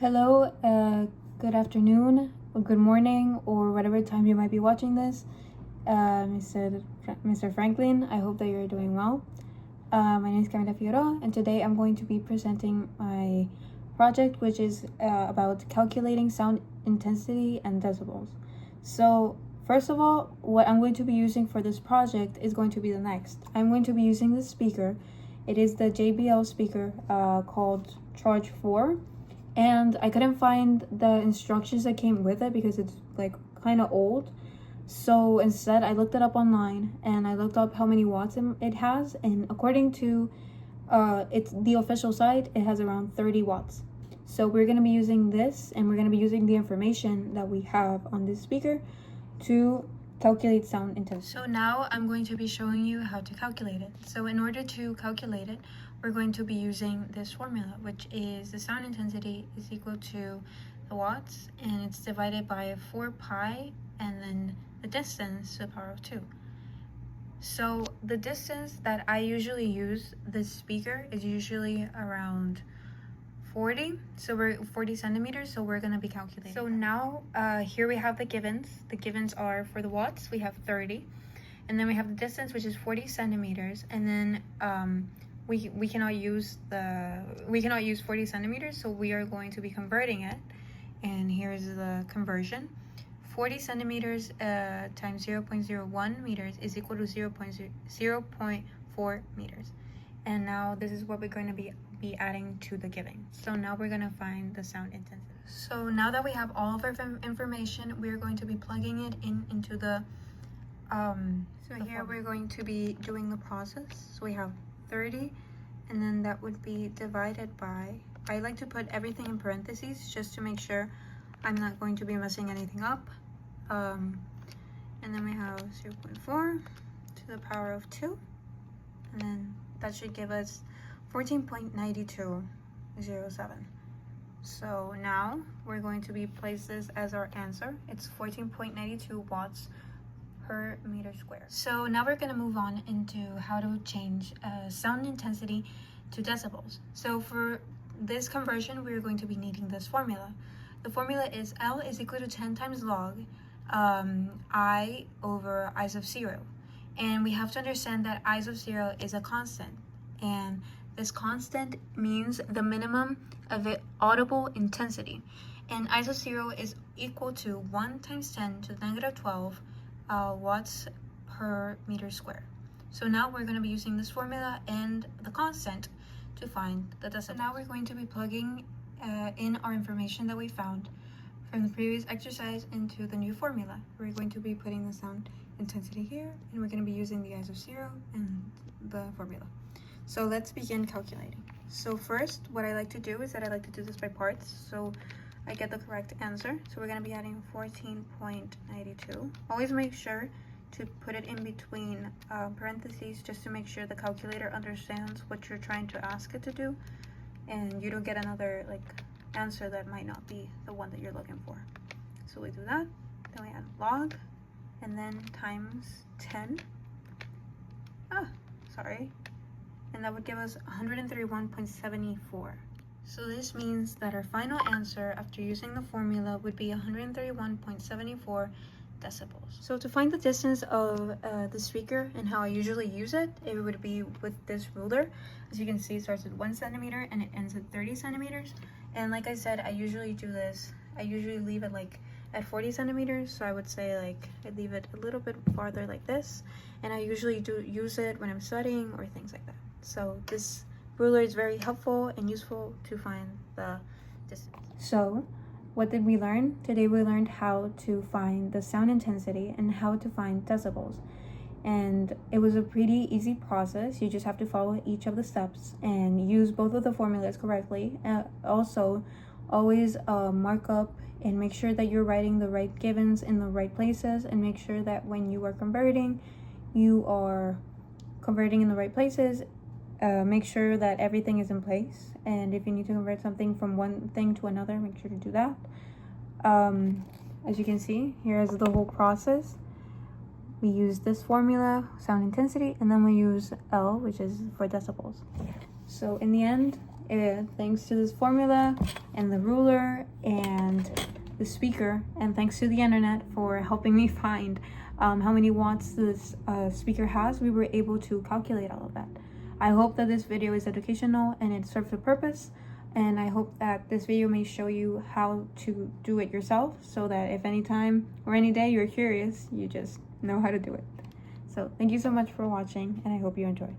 Hello, good afternoon, or good morning, or whatever time you might be watching this. Mr. Franklin, I hope that you're doing well. My name is Camila Figueroa, and today I'm going to be presenting my project, which is about calculating sound intensity and decibels. So, first of all, what I'm going to be using for this project is going to be the next. I'm going to be using this speaker. It is the JBL speaker called Charge 4. And I couldn't find the instructions that came with it because it's like kind of old. So instead I looked it up online and I looked up how many watts it has, and according to it's the official site, it has around 30 watts. So we're going to be using this, and we're going to be using the information that we have on this speaker to calculate sound intensity. So now I'm going to be showing you how to calculate it. So in order to calculate it, we're going to be using this formula, which is the sound intensity is equal to the watts, and it's divided by 4 pi, and then the distance to the power of 2. So the distance that I usually use this speaker is usually around 40 centimeters, so we're going to be calculating. So now here we have the givens. The givens are for the watts, we have 30, and then we have the distance, which is 40 centimeters, and then we cannot use 40 centimeters, so we are going to be converting it, and here's the conversion. 40 centimeters times 0.01 meters is equal to 0.4 meters. And now this is what we're going to be adding to the given. So now we're going to find the sound intensity. So now that we have all of our information, we're going to be plugging it into the so here we're going to be doing the process. So we have 30, and then that would be divided by, I like to put everything in parentheses just to make sure I'm not going to be messing anything up. And then we have 0.4 to the power of 2, and then that should give us 14.9207. So now we're going to be place this as our answer. It's 14.92 watts per meter square. So now we're going to move on into how to change sound intensity to decibels. So for this conversion, we're going to be needing this formula. The formula is L is equal to 10 times log I over I sub 0. And we have to understand that I sub 0 is a constant, and this constant means the minimum of the audible intensity, and I sub 0 is equal to 1 times 10 to the negative 12 watts per meter square. So now we're going to be using this formula and the constant to find the decibels. So now we're going to be plugging in our information that we found from the previous exercise into the new formula. We're going to be putting the sound intensity here, and we're going to be using the I sub 0 and the formula. So let's begin calculating. So first, what I like to do is that I like to do this by parts, so I get the correct answer. So we're going to be adding 14.92. Always make sure to put it in between parentheses, just to make sure the calculator understands what you're trying to ask it to do, and you don't get another answer that might not be the one that you're looking for. So we do that, then we add log, and then times 10. And that would give us 131.74. So this means that our final answer after using the formula would be 131.74 decibels. So to find the distance of the speaker and how I usually use it, it would be with this ruler. As you can see, it starts at 1 centimeter and it ends at 30 centimeters. And like I said, I usually do this. I usually leave it at 40 centimeters. So I would say I leave it a little bit farther like this. And I usually do use it when I'm studying or things like that. So this ruler is very helpful and useful to find the distance. So what did we learn? Today we learned how to find the sound intensity and how to find decibels. And it was a pretty easy process. You just have to follow each of the steps and use both of the formulas correctly. Also, always mark up and make sure that you're writing the right givens in the right places, and make sure that when you are converting, you are converting in the right places. Make sure that everything is in place, and if you need to convert something from one thing to another, make sure to do that. As you can see, here is the whole process. We use this formula, sound intensity, and then we use L, which is for decibels. So in the end, thanks to this formula and the ruler and the speaker, and thanks to the internet for helping me find how many watts this speaker has, we were able to calculate all of that. I hope that this video is educational and it serves a purpose, and I hope that this video may show you how to do it yourself, so that if any time or any day you're curious, you just know how to do it. So thank you so much for watching, and I hope you enjoyed.